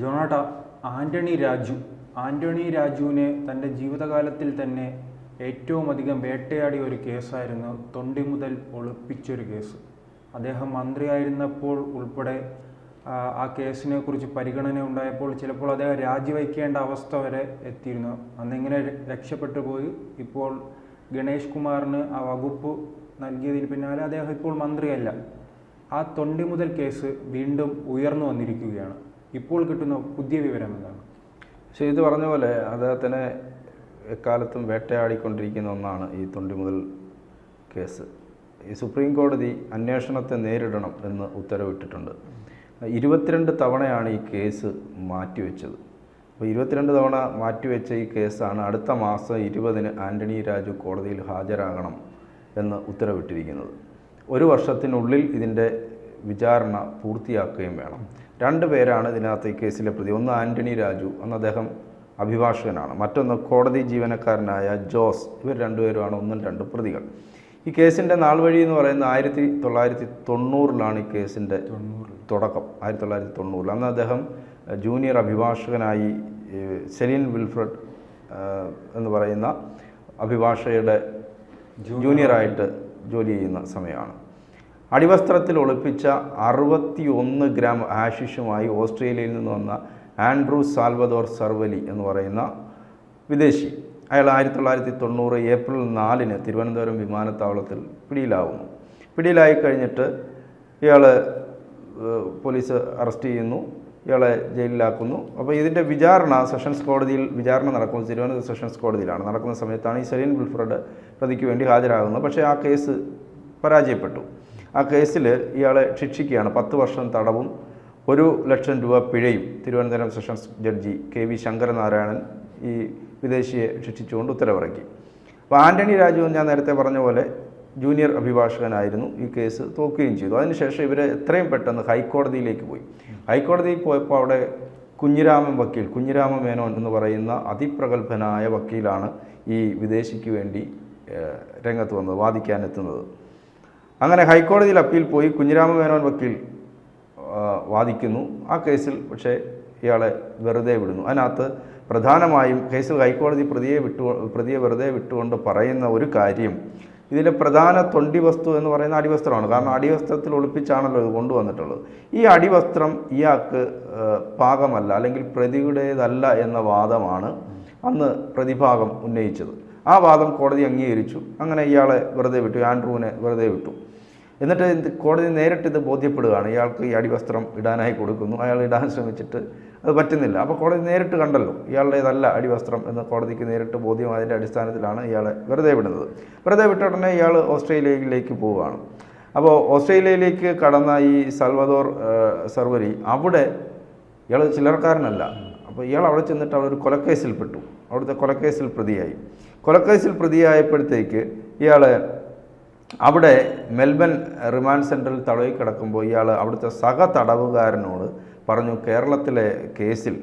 ജോണാട്ട, ആന്റണി രാജുവിനെ തൻ്റെ ജീവിതകാലത്തിൽ തന്നെ ഏറ്റവും അധികം വേട്ടയാടിയ ഒരു കേസായിരുന്നു തൊണ്ടി മുതൽ ഒളിപ്പിച്ചൊരു കേസ്. അദ്ദേഹം മന്ത്രിയായിരുന്നപ്പോൾ ഉൾപ്പെടെ ആ കേസിനെ കുറിച്ച് പരിഗണന ഉണ്ടായപ്പോൾ ചിലപ്പോൾ അദ്ദേഹം രാജിവയ്ക്കേണ്ട അവസ്ഥ വരെ എത്തിയിരുന്നു. അന്നിങ്ങനെ രക്ഷപ്പെട്ടു പോയി. ഇപ്പോൾ ഗണേഷ് കുമാറിന് ആ വകുപ്പ് നൽകിയതിന് പിന്നാലെ അദ്ദേഹം ഇപ്പോൾ മന്ത്രിയല്ല. ആ തൊണ്ടി മുതൽ കേസ് വീണ്ടും ഉയർന്നു വന്നിരിക്കുകയാണ്. ഇപ്പോൾ കിട്ടുന്ന പുതിയ വിവരം എന്താണ്? പക്ഷേ ഇത് പറഞ്ഞ പോലെ അദ്ദേഹത്തിനെ എക്കാലത്തും വേട്ടയാടിക്കൊണ്ടിരിക്കുന്ന ഒന്നാണ് ഈ തൊണ്ടി മുതൽ കേസ്. ഈ സുപ്രീം കോടതി അന്വേഷണത്തെ നേരിടണം എന്ന് ഉത്തരവിട്ടിട്ടുണ്ട്. 22 തവണയാണ് ഈ കേസ് മാറ്റിവെച്ചത്. അപ്പോൾ 22 തവണ മാറ്റിവെച്ച ഈ കേസാണ് അടുത്ത മാസം 20-ന് ആന്റണി രാജു കോടതിയിൽ ഹാജരാകണം എന്ന് ഉത്തരവിട്ടിരിക്കുന്നത്. 1 വർഷത്തിനുള്ളിൽ ഇതിൻ്റെ വിചാരണ പൂർത്തിയാക്കുകയും വേണം. 2 പേരാണ് ഇതിനകത്ത് ഈ കേസിലെ പ്രതി. ഒന്ന് ആന്റണി രാജു, അന്ന് അദ്ദേഹം അഭിഭാഷകനാണ്. മറ്റൊന്ന് കോടതി ജീവനക്കാരനായ ജോസ്. ഇവർ 2 പേരുമാണ് 1-2 പ്രതികൾ. ഈ കേസിൻ്റെ നാൾ വഴി എന്ന് പറയുന്നത് 1990-ലാണ് ഈ കേസിൻ്റെ തുടക്കം. 1990 അന്ന് അദ്ദേഹം ജൂനിയർ അഭിഭാഷകനായി സെലിൻ വിൽഫ്രഡ് എന്ന് പറയുന്ന അഭിഭാഷകയുടെ ജൂനിയറായിട്ട് ജോലി ചെയ്യുന്ന സമയമാണ്. അടിവസ്ത്രത്തിൽ ഒളിപ്പിച്ച 61 ഗ്രാം ഹാഷിഷുമായി ഓസ്ട്രേലിയയിൽ നിന്ന് വന്ന ആൻഡ്രൂ സാൽവദോർ സർവലി എന്ന് പറയുന്ന വിദേശി, അയാൾ 1990 ഏപ്രിൽ 4-ന് തിരുവനന്തപുരം വിമാനത്താവളത്തിൽ പിടിയിലാവുന്നു. പിടിയിലായി കഴിഞ്ഞിട്ട് ഇയാൾ പോലീസ് അറസ്റ്റ് ചെയ്യുന്നു, ഇയാളെ ജയിലിലാക്കുന്നു. അപ്പോൾ ഇതിൻ്റെ വിചാരണ സെഷൻസ് കോടതിയിൽ വിചാരണ നടക്കുന്നത് തിരുവനന്തപുരം സെഷൻസ് കോടതിയിലാണ്. നടക്കുന്ന സമയത്താണ് ഈ സെലിൻ വിൽഫ്രഡ് പ്രതിക്ക് വേണ്ടി ഹാജരാകുന്നത്. പക്ഷേ ആ കേസ് പരാജയപ്പെട്ടു. ആ കേസിൽ ഇയാളെ ശിക്ഷിക്കുകയാണ്. 10 വർഷം തടവും 1 ലക്ഷം രൂപ പിഴയും Thiruvananthapuram sessions judge KV Sankaranarayanan ഈ വിദേശിയെ ശിക്ഷിച്ചുകൊണ്ട് ഉത്തരവിറക്കി. അപ്പോൾ ആന്റണി രാജു ഞാൻ നേരത്തെ പറഞ്ഞ പോലെ ജൂനിയർ അഭിഭാഷകനായിരുന്നു. ഈ കേസ് തോൽക്കുകയും ചെയ്തു. അതിനുശേഷം ഇവർ എത്രയും പെട്ടെന്ന് ഹൈക്കോടതിയിലേക്ക് പോയി. ഹൈക്കോടതിയിൽ പോയപ്പോൾ അവിടെ കുഞ്ഞിരാമ മേനോൻ എന്ന് പറയുന്ന അതിപ്രഗത്ഭനായ വക്കീലാണ് ഈ വിദേശിക്ക് വേണ്ടി രംഗത്ത് വന്നത്, വാദിക്കാനെത്തുന്നത്. അങ്ങനെ ഹൈക്കോടതിയിൽ അപ്പീൽ പോയി കുഞ്ഞിരാമ മേനോൻ വക്കീൽ വാദിക്കുന്നു. ആ കേസിൽ പക്ഷേ ഇയാളെ വെറുതെ വിടുന്നു. അതിനകത്ത് പ്രധാനമായും കേസിൽ ഹൈക്കോടതി പ്രതിയെ വെറുതെ വിട്ടുകൊണ്ട് പറയുന്ന ഒരു കാര്യം, ഇതിലെ പ്രധാന തൊണ്ടി വസ്തു എന്ന് പറയുന്ന അടിവസ്ത്രമാണ്. കാരണം അടിവസ്ത്രത്തിൽ ഒളിപ്പിച്ചാണല്ലോ ഇത് കൊണ്ടുവന്നിട്ടുള്ളത്. ഈ അടിവസ്ത്രം ഇയാൾക്ക് പാകമല്ല, അല്ലെങ്കിൽ പ്രതിയുടേതല്ല എന്ന വാദമാണ് അന്ന് പ്രതിഭാഗം ഉന്നയിച്ചത്. ആ വാദം കോടതി അംഗീകരിച്ചു. അങ്ങനെ ഇയാളെ വെറുതെ വിട്ടു, ആൻഡ്രൂവിനെ വെറുതെ വിട്ടു. എന്നിട്ട് കോടതി നേരിട്ട് ഇത് ബോധ്യപ്പെടുകയാണ്. ഇയാൾക്ക് ഈ അടിവസ്ത്രം ഇടാനായി കൊടുക്കുന്നു. അയാൾ ഇടാൻ ശ്രമിച്ചിട്ട് അത് പറ്റുന്നില്ല. അപ്പോൾ കോടതി നേരിട്ട് കണ്ടല്ലോ ഇയാളുടേതല്ല അടിവസ്ത്രം എന്ന് കോടതിക്ക് നേരിട്ട് ബോധ്യമായതിൻ്റെ അടിസ്ഥാനത്തിലാണ് ഇയാളെ വെറുതെ വിടുന്നത്. വെറുതെ വിട്ട ഉടനെ ഇയാൾ ഓസ്ട്രേലിയയിലേക്ക് പോവുകയാണ്. അപ്പോൾ ഓസ്ട്രേലിയയിലേക്ക് കടന്ന ഈ സാൽവദോർ സർവരി, അവിടെ ഇയാൾ ചില്ലറക്കാരനല്ല. അപ്പോൾ ഇയാൾ അവിടെ ചെന്നിട്ട് അവിടെ ഒരു കൊലക്കേസിൽപ്പെട്ടു. അവിടുത്തെ കൊലക്കേസിൽ പ്രതിയായി. കൊലക്കേസിൽ പ്രതിയായപ്പോഴത്തേക്ക് ഇയാൾ അവിടെ മെൽബൺ റിമാൻഡ് സെൻറ്ററിൽ തടവിൽ കിടക്കുമ്പോൾ ഇയാൾ അവിടുത്തെ തടവുകാരനോട് പറഞ്ഞു, കേരളത്തിലെ കേസിൽ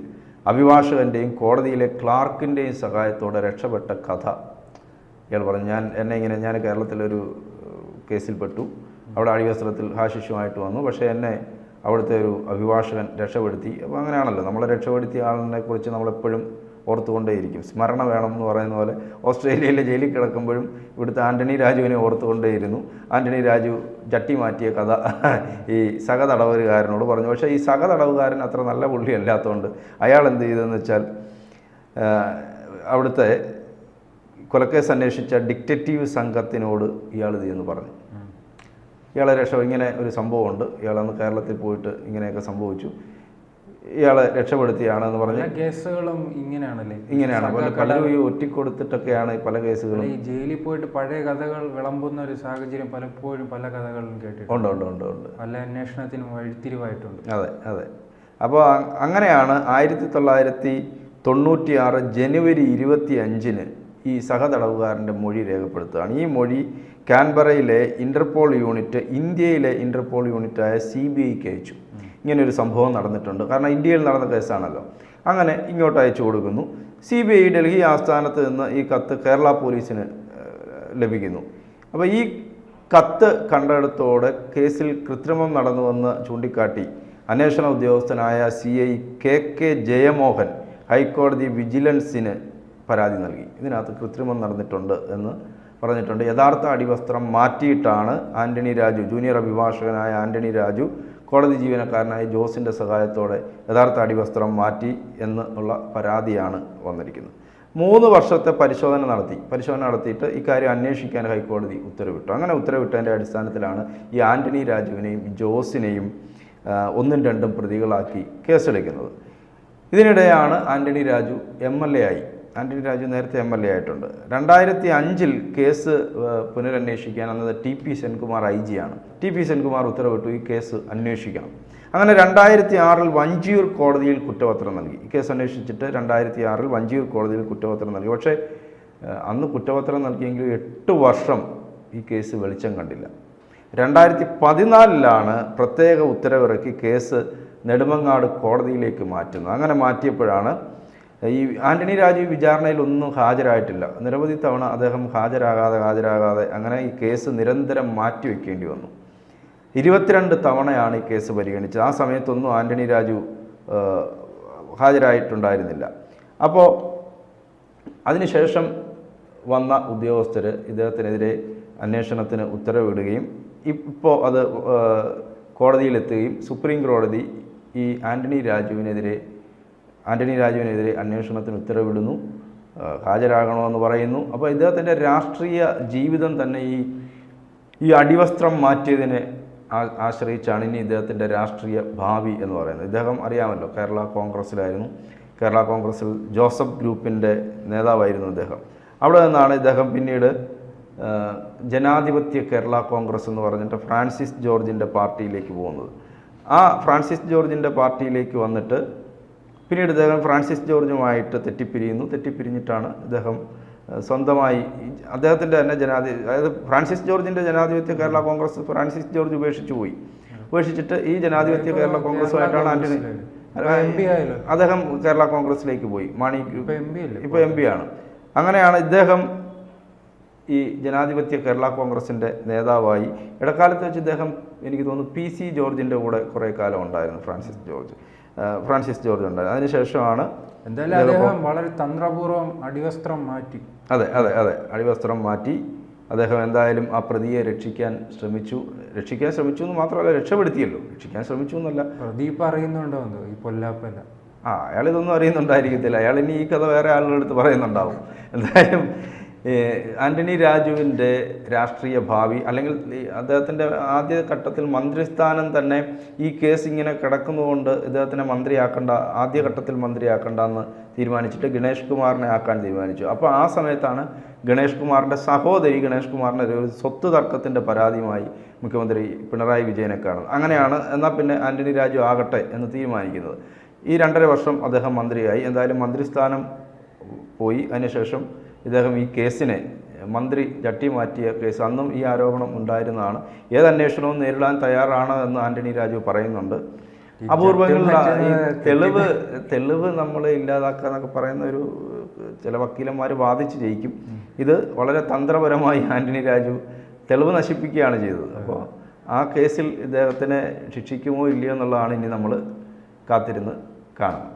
അഭിഭാഷകൻ്റെയും കോടതിയിലെ ക്ലാർക്കിൻ്റെയും സഹായത്തോടെ രക്ഷപ്പെട്ട കഥ ഇയാൾ പറഞ്ഞു. ഞാൻ കേരളത്തിലൊരു കേസിൽപ്പെട്ടു, അവിടെ അടിവസ്ത്രത്തിൽ ഹാഷിഷുമായിട്ട് വന്നു, പക്ഷേ എന്നെ അവിടുത്തെ ഒരു അഭിഭാഷകൻ രക്ഷപ്പെടുത്തി. അപ്പോൾ അങ്ങനെയാണല്ലോ, നമ്മളെ രക്ഷപ്പെടുത്തിയ ആളിനെ കുറിച്ച് നമ്മളെപ്പോഴും ഓർത്തുകൊണ്ടേയിരിക്കും. സ്മരണ വേണം എന്ന് പറയുന്ന പോലെ ഓസ്ട്രേലിയയിലെ ജയിലിൽ കിടക്കുമ്പോഴും ഇവിടുത്തെ ആന്റണി രാജുവിനെ ഓർത്തുകൊണ്ടേയിരുന്നു. ആന്റണി രാജു ജട്ടി മാറ്റിയ കഥ ഈ തടവുകാരനോട് പറഞ്ഞു. പക്ഷേ ഈ തടവുകാരൻ അത്ര നല്ല പുള്ളിയല്ലാത്തതുകൊണ്ട് അയാൾ എന്ത് ചെയ്തതെന്ന് വെച്ചാൽ, അവിടുത്തെ കൊലക്കേസ് അന്വേഷിച്ച ഡിറ്റക്റ്റീവ് സംഘത്തിനോട് ഇയാൾ ഇതെന്ന് പറഞ്ഞു. ഇയാളെ ഇങ്ങനെ ഒരു സംഭവമുണ്ട്, ഇയാളന്ന് കേരളത്തിൽ പോയിട്ട് ഇങ്ങനെയൊക്കെ സംഭവിച്ചു, ഇയാളെ രക്ഷപ്പെടുത്തിയാണെന്ന് പറഞ്ഞ്. കേസുകളും ഇങ്ങനെയാണല്ലേ, ഇങ്ങനെയാണ് പലരും ഈ ഒറ്റിക്കൊടുത്തിട്ടൊക്കെയാണ് പല കേസുകളും. ഈ ജയിലിൽ പോയിട്ട് പഴയ കഥകൾ വിളമ്പുന്ന ഒരു സാഹചര്യം പലപ്പോഴും പല കഥകളും കേട്ടിട്ടുണ്ട്. ഉണ്ട് പല അന്വേഷണത്തിനും വഴിത്തിരിവായിട്ടുണ്ട്. അതെ. അപ്പോൾ അങ്ങനെയാണ് 1996 ജനുവരി 25-ന് ഈ തടവുകാരൻ്റെ മൊഴി രേഖപ്പെടുത്തുകയാണ്. ഈ മൊഴി കാൻബറയിലെ ഇന്ത്യയിലെ ഇന്റർപോൾ യൂണിറ്റായ CBIക്ക് അയച്ചു. ഇങ്ങനെയൊരു സംഭവം നടന്നിട്ടുണ്ട്, കാരണം ഇന്ത്യയിൽ നടന്ന കേസാണല്ലോ. അങ്ങനെ ഇങ്ങോട്ട് അയച്ചു കൊടുക്കുന്നു. CBI ഡൽഹി ആസ്ഥാനത്ത് നിന്ന് ഈ കത്ത് കേരള പോലീസിന് ലഭിക്കുന്നു. അപ്പോൾ ഈ കത്ത് കണ്ടെടുത്തോടെ കേസിൽ കൃത്രിമം നടന്നുവെന്ന് ചൂണ്ടിക്കാട്ടി അന്വേഷണ ഉദ്യോഗസ്ഥനായ CI KK ജയമോഹൻ ഹൈക്കോടതി വിജിലൻസിന് പരാതി നൽകി. ഇതിനകത്ത് കൃത്രിമം നടന്നിട്ടുണ്ട് എന്ന് പറഞ്ഞിട്ടുണ്ട്. യഥാർത്ഥ അടിവസ്ത്രം മാറ്റിയിട്ടാണ് ആൻ്റണി രാജു, ജൂനിയർ അഭിഭാഷകനായ ആൻ്റണി രാജു കോടതി ജീവനക്കാരനായ ജോസിൻ്റെ സഹായത്തോടെ യഥാർത്ഥ അടിവസ്ത്രം മാറ്റി എന്നുള്ള പരാതിയാണ് വന്നിരിക്കുന്നത്. 3 വർഷത്തെ പരിശോധന നടത്തിയിട്ട് ഇക്കാര്യം അന്വേഷിക്കാൻ ഹൈക്കോടതി ഉത്തരവിട്ടു. അങ്ങനെ ഉത്തരവിട്ടതിൻ്റെ അടിസ്ഥാനത്തിലാണ് ഈ ആൻ്റണി രാജുവിനെയും ജോസിനെയും 1ഉം 2ഉം പ്രതികളാക്കി കേസെടുക്കുന്നത്. ഇതിനിടെയാണ് ആൻ്റണി രാജു MLA ആയി. ആൻ്റണി രാജു നേരത്തെ MLA ആയിട്ടുണ്ട്. 2005 കേസ് പുനരന്വേഷിക്കാൻ അന്നത് TP സെൻകുമാർ IG ആണ്. TP സെൻകുമാർ ഉത്തരവിട്ടു ഈ കേസ് അന്വേഷിക്കണം. അങ്ങനെ 2006 വഞ്ചിയൂർ കോടതിയിൽ കുറ്റപത്രം നൽകി. ഈ കേസ് അന്വേഷിച്ചിട്ട് 2006 വഞ്ചിയൂർ കോടതിയിൽ കുറ്റപത്രം നൽകി. പക്ഷേ അന്ന് കുറ്റപത്രം നൽകിയെങ്കിലും 8 വർഷം ഈ കേസ് വെളിച്ചം കണ്ടില്ല. 2014 പ്രത്യേക ഉത്തരവിറക്കി കേസ് നെടുമങ്ങാട് കോടതിയിലേക്ക് മാറ്റുന്നത്. അങ്ങനെ മാറ്റിയപ്പോഴാണ് ഈ ആൻ്റണി രാജു വിചാരണയിൽ ഒന്നും ഹാജരായിട്ടില്ല. നിരവധി തവണ അദ്ദേഹം ഹാജരാകാതെ അങ്ങനെ ഈ കേസ് നിരന്തരം മാറ്റിവെക്കേണ്ടി വന്നു. 22 തവണയാണ് ഈ കേസ് പരിഗണിച്ചത്. ആ സമയത്തൊന്നും ആൻ്റണി രാജു ഹാജരായിട്ടുണ്ടായിരുന്നില്ല. അപ്പോൾ അതിനുശേഷം വന്ന ഉദ്യോഗസ്ഥർ ഇദ്ദേഹത്തിനെതിരെ അന്വേഷണത്തിന് ഉത്തരവിടുകയും ഇപ്പോൾ അത് കോടതിയിലെത്തുകയും സുപ്രീം കോടതി ഈ ആൻ്റണി രാജുവിനെതിരെ അന്വേഷണത്തിന് ഉത്തരവിടുന്നു, ഹാജരാകണമെന്ന് പറയുന്നു. അപ്പോൾ ഇദ്ദേഹത്തിൻ്റെ രാഷ്ട്രീയ ജീവിതം തന്നെ ഈ അടിവസ്ത്രം മാറ്റിയതിനെ ആശ്രയിച്ചാണ് ഇനി ഇദ്ദേഹത്തിൻ്റെ രാഷ്ട്രീയ ഭാവി എന്ന് പറയുന്നത്. ഇദ്ദേഹം അറിയാമല്ലോ, കേരള കോൺഗ്രസ്സിലായിരുന്നു. കേരള കോൺഗ്രസ്സിൽ ജോസഫ് ഗ്രൂപ്പിൻ്റെ നേതാവായിരുന്നു ഇദ്ദേഹം. അവിടെ നിന്നാണ് ഇദ്ദേഹം പിന്നീട് ജനാധിപത്യ കേരള കോൺഗ്രസ് എന്ന് പറഞ്ഞിട്ട് ഫ്രാൻസിസ് ജോർജിൻ്റെ പാർട്ടിയിലേക്ക് പോകുന്നത്. ആ ഫ്രാൻസിസ് ജോർജിൻ്റെ പാർട്ടിയിലേക്ക് വന്നിട്ട് പിന്നീട് ഇദ്ദേഹം ഫ്രാൻസിസ് ജോർജുമായിട്ട് തെറ്റിപ്പിരിഞ്ഞിട്ടാണ് ഇദ്ദേഹം സ്വന്തമായി അദ്ദേഹത്തിൻ്റെ തന്നെ അതായത് ഫ്രാൻസിസ് ജോർജിൻ്റെ ജനാധിപത്യ കേരള കോൺഗ്രസ് ഫ്രാൻസിസ് ജോർജ് ഉപേക്ഷിച്ചിട്ട് ഈ ജനാധിപത്യ കേരള കോൺഗ്രസുമായിട്ടാണ് ആൻ്റണി അദ്ദേഹം കേരള കോൺഗ്രസിലേക്ക് പോയി. മാണി ഇപ്പോൾ MP ആണ്. അങ്ങനെയാണ് ഇദ്ദേഹം ഈ ജനാധിപത്യ കേരള കോൺഗ്രസിൻ്റെ നേതാവായി. ഇടക്കാലത്ത് വെച്ച് ഇദ്ദേഹം എനിക്ക് തോന്നുന്നു PC ജോർജിൻ്റെ കൂടെ കുറേ കാലം ഉണ്ടായിരുന്നു. ഫ്രാൻസിസ് ജോർജ് ഉണ്ടായിരുന്നു. അതിനുശേഷമാണ് എന്തായാലും വളരെ തന്ത്രപൂർവ്വം അടിവസ്ത്രം മാറ്റി. അതെ അടിവസ്ത്രം മാറ്റി അദ്ദേഹം എന്തായാലും ആ പ്രതിയെ രക്ഷിക്കാൻ ശ്രമിച്ചു എന്ന് മാത്രമല്ല, രക്ഷിക്കാൻ ശ്രമിച്ചു എന്നല്ല. പ്രദീപ് അറിയുന്നുണ്ടോ ഈ പൊല്ലാപ്പല്ല? അയാൾ ഇതൊന്നും അറിയുന്നുണ്ടായിരിക്കത്തില്ല. അയാൾ ഇനി ഈ കഥ വേറെ ആളുകളുടെ അടുത്ത് പറയുന്നുണ്ടാവും. എന്തായാലും ആൻ്റണി രാജുവിൻ്റെ രാഷ്ട്രീയ ഭാവി, അല്ലെങ്കിൽ അദ്ദേഹത്തിൻ്റെ ആദ്യ ഘട്ടത്തിൽ മന്ത്രിസ്ഥാനം തന്നെ ഈ കേസ് ഇങ്ങനെ കിടക്കുന്നതുകൊണ്ട് ഇദ്ദേഹത്തിനെ ആദ്യ ഘട്ടത്തിൽ മന്ത്രിയാക്കണ്ട എന്ന് തീരുമാനിച്ചിട്ട് ഗണേഷ് കുമാറിനെ ആക്കാൻ തീരുമാനിച്ചു. അപ്പോൾ ആ സമയത്താണ് ഗണേഷ് കുമാറിൻ്റെ സഹോദരി ഗണേഷ് കുമാറിൻ്റെ ഒരു സ്വത്ത് തർക്കത്തിൻ്റെ പരാതിയുമായി മുഖ്യമന്ത്രി പിണറായി വിജയനെ കാണുന്നത്. അങ്ങനെയാണ് എന്നാൽ പിന്നെ ആൻ്റണി രാജു ആകട്ടെ എന്ന് തീരുമാനിക്കുന്നത്. ഈ 2.5 വർഷം അദ്ദേഹം മന്ത്രിയായി. എന്തായാലും മന്ത്രിസ്ഥാനം പോയി. അതിനുശേഷം ഇദ്ദേഹം ഈ കേസിനെ മന്ത്രി ചട്ടി മാറ്റിയ കേസ്, അന്നും ഈ ആരോപണം ഉണ്ടായിരുന്നതാണ്. ഏത് അന്വേഷണവും നേരിടാൻ തയ്യാറാണ് എന്ന് ആൻ്റണി രാജു പറയുന്നുണ്ട്. അപൂർവങ്ങളിൽ ഈ തെളിവ് നമ്മൾ ഇല്ലാതാക്കുക എന്നൊക്കെ പറയുന്ന ചില വക്കീലന്മാർ വാദിച്ച് ജയിക്കും. ഇത് വളരെ തന്ത്രപരമായി ആൻ്റണി രാജു തെളിവ് നശിപ്പിക്കുകയാണ് ചെയ്തത്. അപ്പോൾ ആ കേസിൽ ഇദ്ദേഹത്തിനെ ശിക്ഷിക്കുമോ ഇല്ലയോ എന്നുള്ളതാണ് ഇനി നമ്മൾ കാത്തിരുന്ന് കാണുന്നത്.